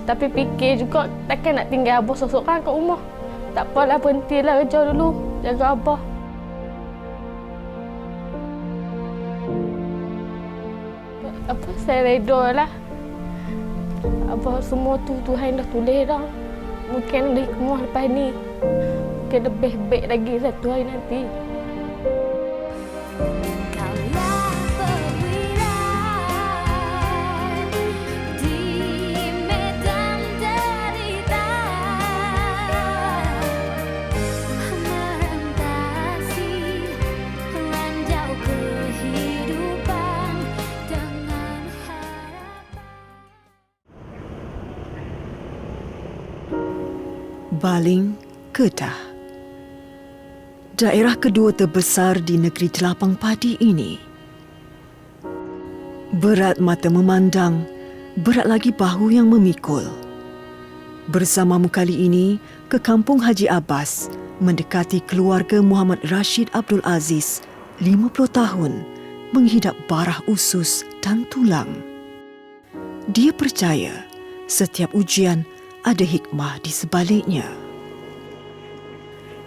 Tapi fikir juga takkan nak tinggal Abah seorang kat rumah. Tak apalah, berhentilah kerja dulu, jaga Abah. Apa saya reda lah. Abah semua tu Tuhan dah tulis dah. Mungkin ada hikmah lepas ni. Mungkin lebih baik lagi satu hari nanti. Baling, Kedah. Daerah kedua terbesar di negeri Jelapang Padi ini. Berat mata memandang, berat lagi bahu yang memikul. Bersamamu kali ini ke Kampung Haji Abbas mendekati keluarga Muhammad Rashid Abdul Aziz, 50 tahun, menghidap barah usus dan tulang. Dia percaya setiap ujian ada hikmah di sebaliknya.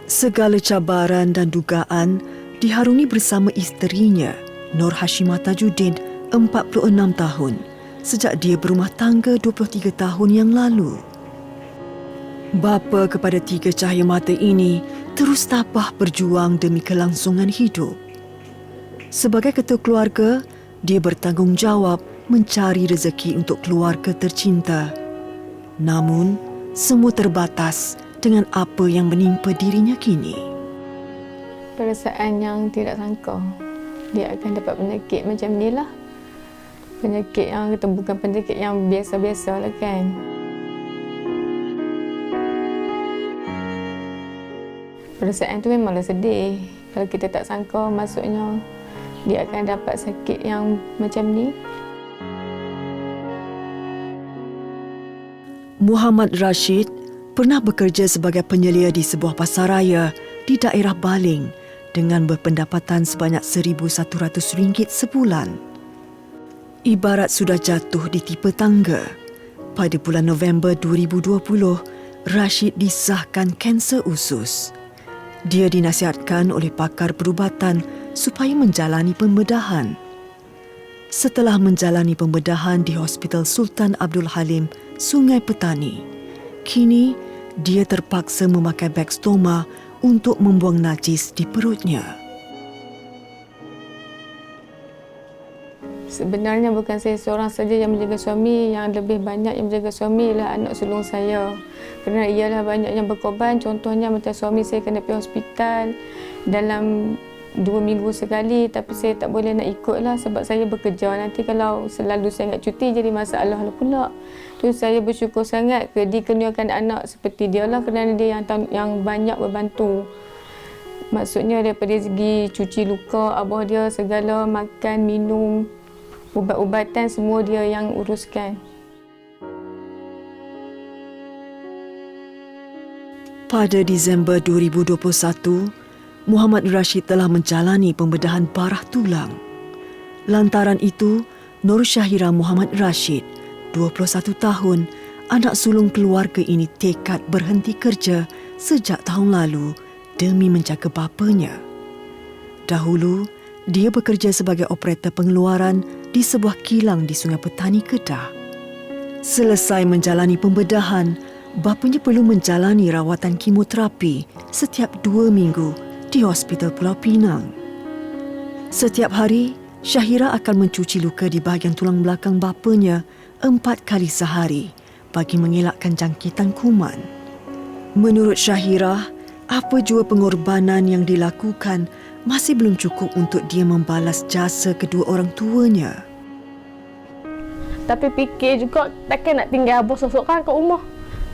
Segala cabaran dan dugaan diharungi bersama isterinya, Nur Hashimah Tajuddin, 46 tahun, sejak dia berumah tangga 23 tahun yang lalu. Bapa kepada 3 cahaya mata ini terus tabah berjuang demi kelangsungan hidup. Sebagai ketua keluarga, dia bertanggungjawab mencari rezeki untuk keluarga tercinta. Namun, semua terbatas dengan apa yang menimpa dirinya kini. Perasaan yang tidak sangka dia akan dapat penyakit macam ni lah. Penyakit yang kita bukan penyakit yang biasa-biasa lah kan. Perasaan tu memanglah sedih. Kalau kita tak sangka maksudnya dia akan dapat sakit yang macam ni. Muhammad Rashid pernah bekerja sebagai penyelia di sebuah pasaraya di daerah Baling dengan berpendapatan sebanyak RM1,100 sebulan. Ibarat sudah jatuh di tipe tangga. Pada bulan November 2020, Rashid disahkan kanser usus. Dia dinasihatkan oleh pakar perubatan supaya menjalani pembedahan. Setelah menjalani pembedahan di Hospital Sultan Abdul Halim, Sungai Petani, kini dia terpaksa memakai beg stoma untuk membuang najis di perutnya. Sebenarnya bukan saya seorang saja yang menjaga suami, yang lebih banyak yang menjaga suami ialah anak sulung saya. Kerana ialah banyak yang berkorban, contohnya macam suami saya kena pergi hospital dalam 2 minggu sekali, tapi saya tak boleh nak ikutlah sebab saya bekerja. Nanti kalau selalu saya nak cuti jadi masalah lah pula. Tu saya bersyukur sangat dikurniakan anak seperti dia lah, kerana dia yang banyak berbantu. Maksudnya daripada segi cuci luka abah dia, segala makan, minum, ubat-ubatan semua dia yang uruskan. Pada Disember 2021, Muhammad Rashid telah menjalani pembedahan barah tulang. Lantaran itu, Nur Syahira Muhammad Rashid, 21 tahun, anak sulung keluarga ini tekad berhenti kerja sejak tahun lalu demi menjaga bapanya. Dahulu, dia bekerja sebagai operator pengeluaran di sebuah kilang di Sungai Petani, Kedah. Selesai menjalani pembedahan, bapanya perlu menjalani rawatan kemoterapi setiap 2 minggu di Hospital Pulau Pinang. Setiap hari, Syahira akan mencuci luka di bahagian tulang belakang bapanya 4 kali sehari bagi mengelakkan jangkitan kuman. Menurut Syahira, apa jua pengorbanan yang dilakukan masih belum cukup untuk dia membalas jasa kedua orang tuanya. Tapi fikir juga takkan nak tinggal Abah seorang kat rumah.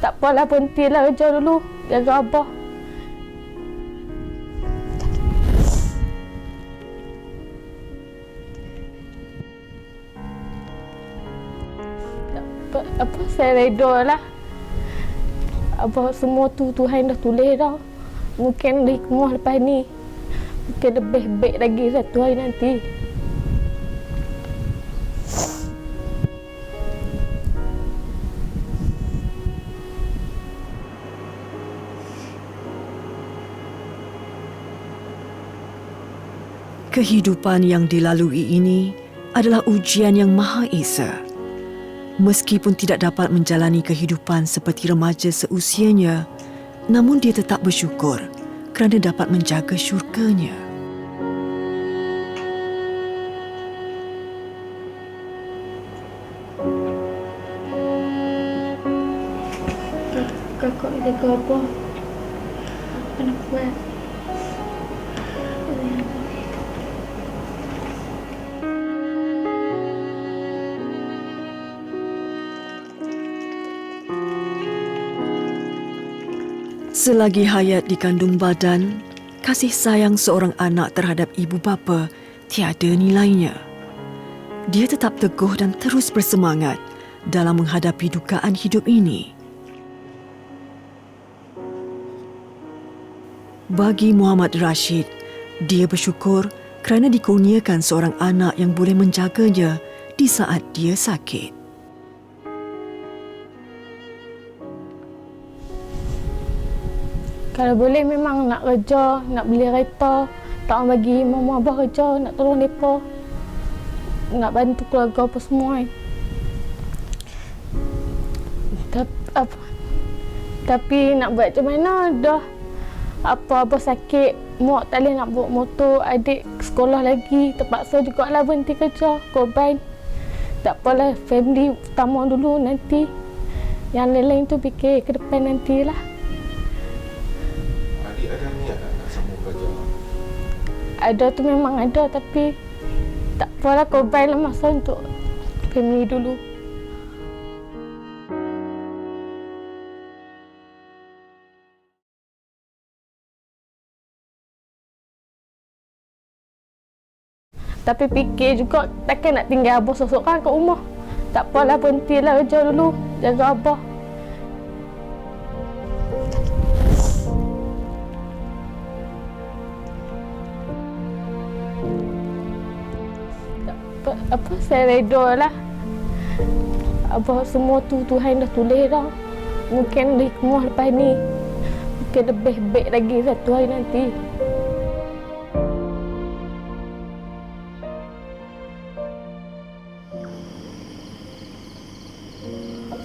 Tak apalah, berhentilah kerja dulu, jaga Abah. Apa saya reda lah. Apa semua tu Tuhan dah tulis dah. Mungkin ada hikmah lepas ni. Mungkin lebih baik lagi satu hari nanti. Kehidupan yang dilalui ini adalah ujian yang Maha Esa. Meskipun tidak dapat menjalani kehidupan seperti remaja seusianya, namun dia tetap bersyukur kerana dapat menjaga syurganya. Kakak jaga apa? Apa nak buat? Selagi hayat di kandung badan, kasih sayang seorang anak terhadap ibu bapa tiada nilainya. Dia tetap teguh dan terus bersemangat dalam menghadapi dugaan hidup ini. Bagi Muhammad Rashid, dia bersyukur kerana dikurniakan seorang anak yang boleh menjaganya di saat dia sakit. Kalau boleh memang nak kerja, nak beli kereta, tak orang bagi mama abah kerja, nak tolong mereka, nak bantu keluarga apa semua. Tapi nak buat macam mana dah apa-apa sakit, mak tak boleh nak bawa motor, adik sekolah lagi, terpaksa jugalah berhenti kerja, korban. Tak apalah, family utama dulu nanti. Yang lain-lain tu fikir ke depan nantilah. Adik ada niat nak sambung belajar? Ada tu memang ada, tapi tak apalah, korban lah masa untuk family dulu. Tapi fikir juga takkan nak tinggal abah seorang kat rumah. Tak apalah, berhentilah kerja dulu, jaga abah. Apa saya reda lah. Abah semua tu Tuhan dah tulis dah. Mungkin hikmah lepas ni. Mungkin lebih baik lagi satu hari nanti.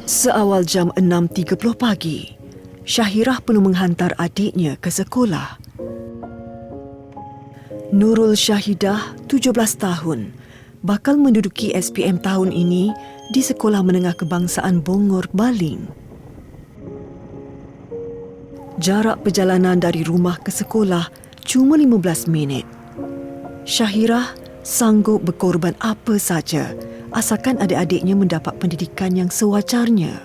Seawal jam 6.30 pagi, Syahirah perlu menghantar adiknya ke sekolah. Nurul Syahidah, 17 tahun, bakal menduduki SPM tahun ini di Sekolah Menengah Kebangsaan Bongor, Baling. Jarak perjalanan dari rumah ke sekolah cuma 15 minit. Syahirah sanggup berkorban apa saja asalkan adik-adiknya mendapat pendidikan yang sewajarnya.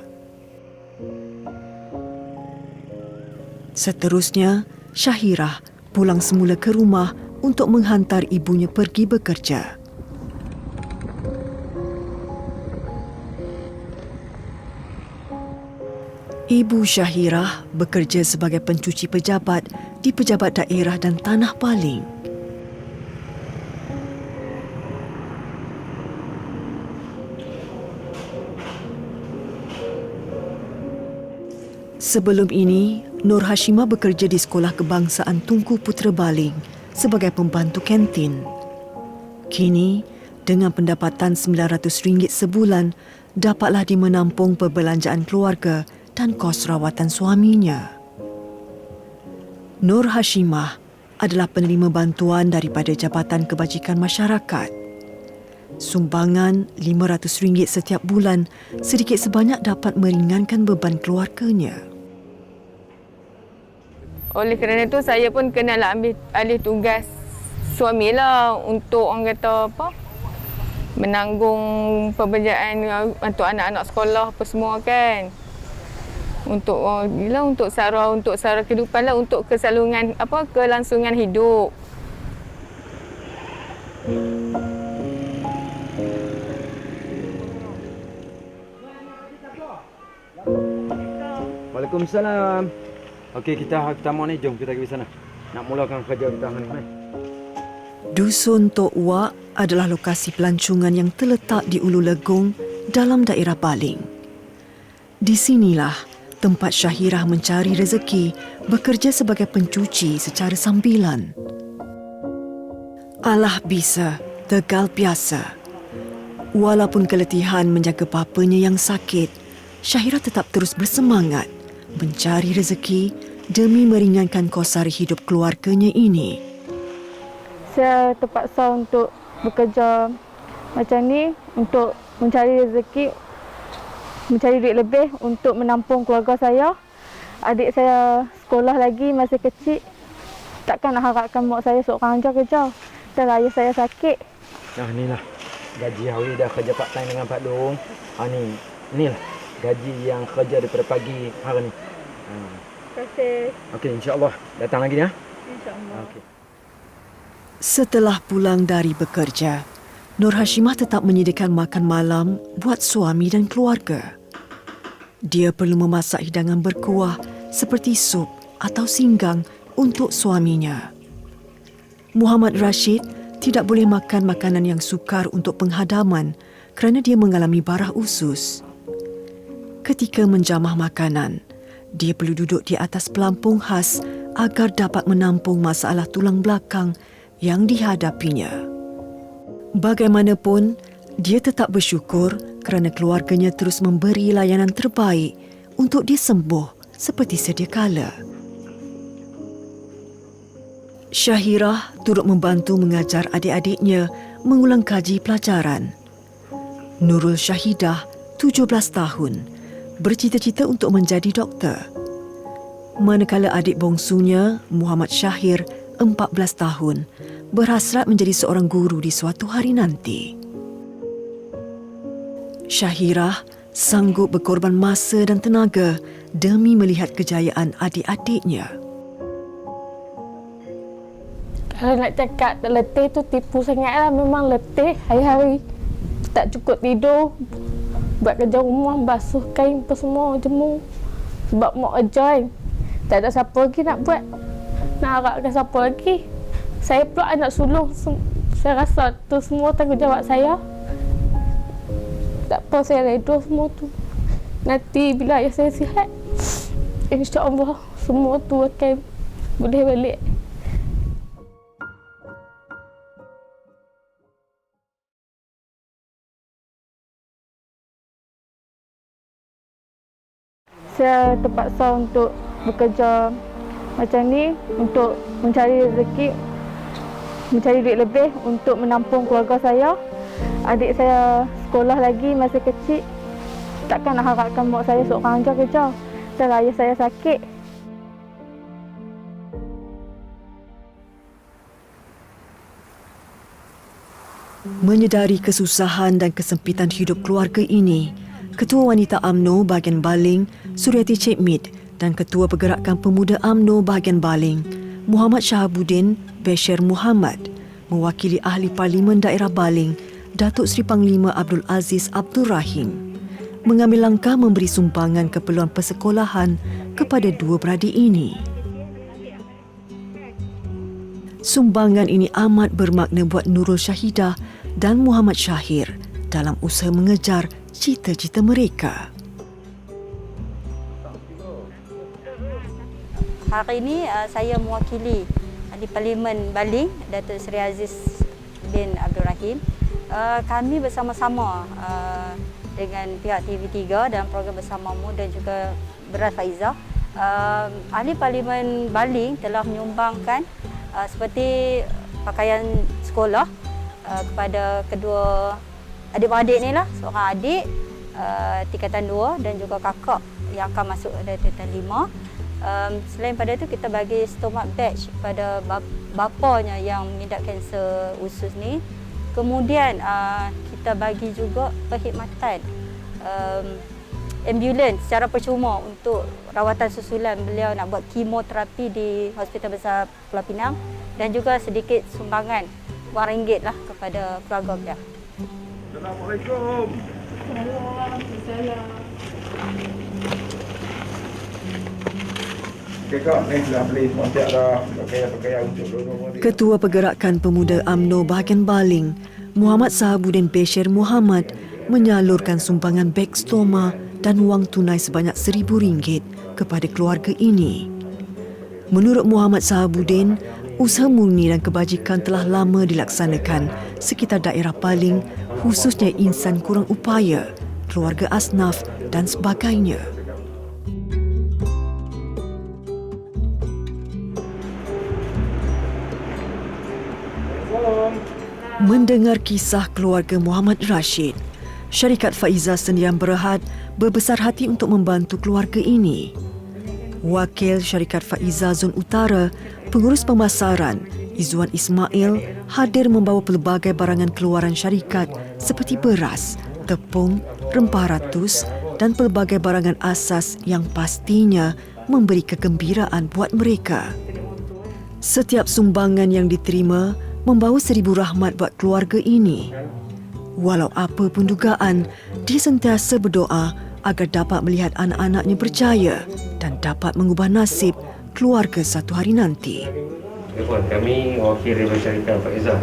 Seterusnya, Syahirah pulang semula ke rumah untuk menghantar ibunya pergi bekerja. Ibu Syahirah bekerja sebagai pencuci pejabat di Pejabat Daerah dan Tanah Baling. Sebelum ini, Nur Hashimah bekerja di Sekolah Kebangsaan Tunku Putra Baling sebagai pembantu kantin. Kini, dengan pendapatan RM900 sebulan, dapatlah dia menampung perbelanjaan keluarga dan kos rawatan suaminya. Nur Hashimah adalah penerima bantuan daripada Jabatan Kebajikan Masyarakat. Sumbangan RM500 setiap bulan sedikit sebanyak dapat meringankan beban keluarganya. Oleh kerana itu, saya pun kenalah ambil alih tugas suami lah untuk orang kata apa, menanggung pembelanjaan untuk anak-anak sekolah apa semua kan. Untuk untuk sara kehidupan lah, untuk kesalungan apa, kelangsungan hidup. Waalaikumsalam. Okey, kita hari pertama ni jom kita pergi sana. Nak mulakan kerja kita hari ni. Dusun Tok Wak adalah lokasi pelancongan yang terletak di Ulu Legong dalam daerah Baling. Di sinilah tempat Syahirah mencari rezeki bekerja sebagai pencuci secara sambilan. Allah bisa, Tegal biasa. Walaupun keletihan menjaga papanya yang sakit, Syahira tetap terus bersemangat mencari rezeki demi meringankan kosari hidup keluarganya ini. Saya terpaksa untuk bekerja macam ni untuk mencari rezeki, mencari duit lebih untuk menampung keluarga saya. Adik saya sekolah lagi, masih kecil. Takkan nak harapkan mak saya seorang aja kerja. Dan ayah saya sakit. Nah, inilah gaji Hawi dah kerja part time dengan Pak Dong. Inilah gaji yang kerja daripada pagi hari ni. Terima kasih. Okey, insya-Allah datang lagi ya. InsyaAllah. Okey. Setelah pulang dari bekerja, Nur Hashimah tetap menyediakan makan malam buat suami dan keluarga. Dia perlu memasak hidangan berkuah seperti sup atau singgang untuk suaminya. Muhammad Rashid tidak boleh makan makanan yang sukar untuk penghadaman kerana dia mengalami barah usus. Ketika menjamah makanan, dia perlu duduk di atas pelampung khas agar dapat menampung masalah tulang belakang yang dihadapinya. Bagaimanapun, dia tetap bersyukur kerana keluarganya terus memberi layanan terbaik untuk dia sembuh seperti sedia kala. Syahirah turut membantu mengajar adik-adiknya mengulang kaji pelajaran. Nurul Syahidah, 17 tahun, bercita-cita untuk menjadi doktor. Manakala adik bongsunya, Muhammad Syahir, 14 tahun, berhasrat menjadi seorang guru di suatu hari nanti. Syahirah sanggup berkorban masa dan tenaga demi melihat kejayaan adik-adiknya. Kalau nak cakap letih tu tipu sangatlah. Memang letih hari-hari. Tak cukup tidur. Buat kerja rumah, basuh kain apa semua, jemur. Sebab mak ajain. Tak ada siapa lagi nak buat. Nak harapkan siapa lagi. Saya pula anak sulung. Saya rasa tu semua tanggungjawab saya. Tak apa, saya reda semua tu. Nanti bila ayah saya sihat, insya-Allah semua tu akan boleh balik. Saya terpaksa untuk bekerja macam ni untuk mencari rezeki, mencari duit lebih untuk menampung keluarga saya. Adik saya sekolah lagi, masih kecil. Takkan nak harapkan mak saya seorang aja kerja. Dan ayah saya sakit. Menyedari kesusahan dan kesempitan hidup keluarga ini, Ketua Wanita UMNO Bahagian Baling, Suryati Cekmit dan Ketua Pergerakan Pemuda UMNO Bahagian Baling, Muhammad Shahabuddin Bashir Muhammad, mewakili Ahli Parlimen Daerah Baling, Datuk Seri Panglima Abdul Aziz Abdul Rahim, mengambil langkah memberi sumbangan keperluan persekolahan kepada dua beradik ini. Sumbangan ini amat bermakna buat Nurul Syahidah dan Muhammad Syahir dalam usaha mengejar cita-cita mereka. Hari ini saya mewakili Ahli Parlimen Baling, Datuk Seri Aziz bin Abdul Rahim. Kami bersama-sama dengan pihak TV3 dan program Bersamamu dan juga Beras Faizah. Ahli Parlimen Baling telah menyumbangkan seperti pakaian sekolah kepada kedua adik-beradik ni lah, seorang adik tingkatan 2 dan juga kakak yang akan masuk dari tingkatan 5. Selain pada itu, kita bagi stomach badge kepada bapanya yang mengidap kanser usus ni. Kemudian kita bagi juga perkhidmatan ambulans secara percuma untuk rawatan susulan beliau nak buat kemoterapi di Hospital Besar Pulau Pinang, dan juga sedikit sumbangan RM1 lah kepada keluarga beliau. Assalamualaikum. Ketua Pergerakan Pemuda UMNO Bahagian Baling, Muhammad Shahabuddin Bashir Muhammad, menyalurkan sumbangan beg stoma dan wang tunai sebanyak RM1,000 kepada keluarga ini. Menurut Muhammad Shahabuddin, usaha murni dan kebajikan telah lama dilaksanakan sekitar daerah Paling, khususnya insan kurang upaya, keluarga asnaf dan sebagainya. Mendengar kisah keluarga Muhammad Rashid, syarikat Faizah Sendirian Berhad berbesar hati untuk membantu keluarga ini. Wakil syarikat Faizah Zon Utara, pengurus pemasaran Izzuan Ismail hadir membawa pelbagai barangan keluaran syarikat seperti beras, tepung, rempah ratus dan pelbagai barangan asas yang pastinya memberi kegembiraan buat mereka. Setiap sumbangan yang diterima membawa 1000 rahmat buat keluarga ini. Walau apa pun dugaan, dia sentiasa berdoa agar dapat melihat anak-anaknya berjaya dan dapat mengubah nasib keluarga satu hari nanti. Puan, kami mewakili syarikat Faizah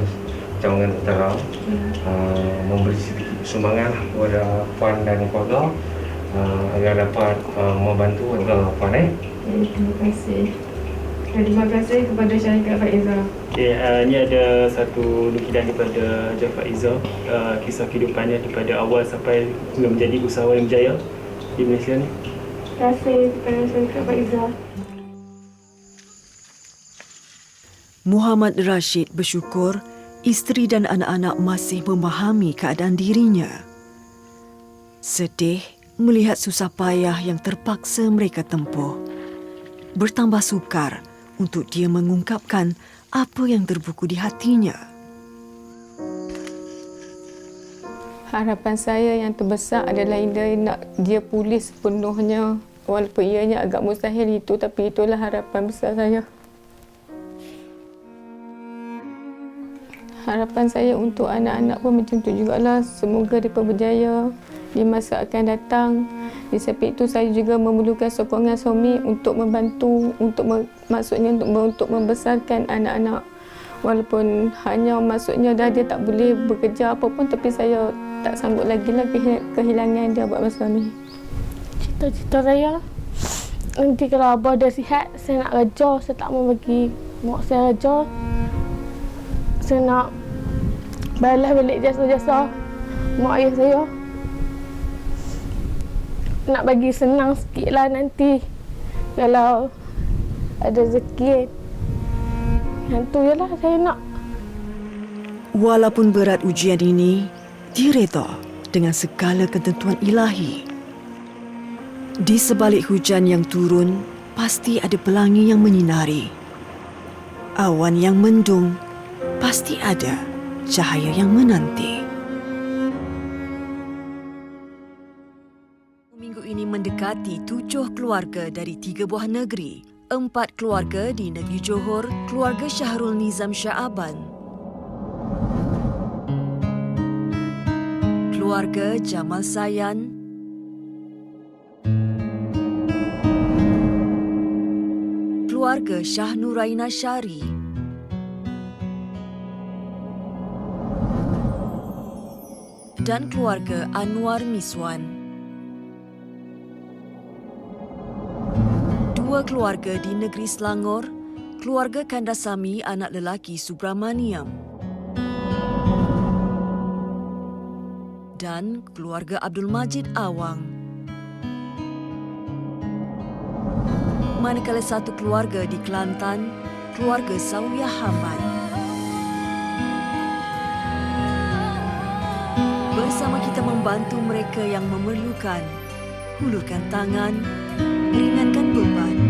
Cawangan Utara memberi sedikit sumbangan kepada Puan dan keluarga agar dapat membantu warga Puan. Terima kasih. Terima kasih kepada syarikat Faizah. Okay, ini ada satu lukisan daripada Haji Faizah, kisah kehidupannya daripada awal sampai hingga menjadi usahawan yang berjaya di Malaysia ni. Terima kasih kepada syarikat Faizah. Muhammad Rashid bersyukur isteri dan anak-anak masih memahami keadaan dirinya. Sedih melihat susah payah yang terpaksa mereka tempuh. Bertambah sukar untuk dia mengungkapkan apa yang terbuku di hatinya. Harapan saya yang terbesar adalah dia pulih sepenuhnya. Walaupun ianya agak mustahil itu, tapi itulah harapan besar saya. Harapan saya untuk anak-anak pun macam tu jugalah. Semoga mereka berjaya di masa akan datang. Di samping itu saya juga memerlukan sokongan suami untuk membantu, maksudnya untuk membesarkan anak-anak. Walaupun hanya maksudnya dah dia tak boleh bekerja apa pun, tapi saya tak sanggup lagi lah kehilangan dia buat masa ni. Cita-cita saya nanti kalau abah dah sihat, saya nak kerja. Saya tak mau bagi mak saya kerja. Saya nak balas balik jasa-jasa mak ayah saya. Nak bagi senang sikit lah nanti kalau ada rezeki. Yang tu je lah saya nak. Walaupun berat ujian ini, dia reda dengan segala ketentuan ilahi. Di sebalik hujan yang turun, pasti ada pelangi yang menyinari. Awan yang mendung, pasti ada cahaya yang menanti. Minggu ini mendekati 7 keluarga dari 3 buah negeri. 4 keluarga di negeri Johor, keluarga Syahrul Nizam Syaaban, keluarga Jamal Sayan, keluarga Shah Nuraina Syari, dan keluarga Anwar Miswan. 2 keluarga di negeri Selangor, keluarga Kandasamy anak lelaki Subramaniam, dan keluarga Abdul Majid Awang. Manakala 1 keluarga di Kelantan, keluarga Sawiyah Hamad. Bersama kita membantu mereka yang memerlukan, hulurkan tangan, ringankan beban.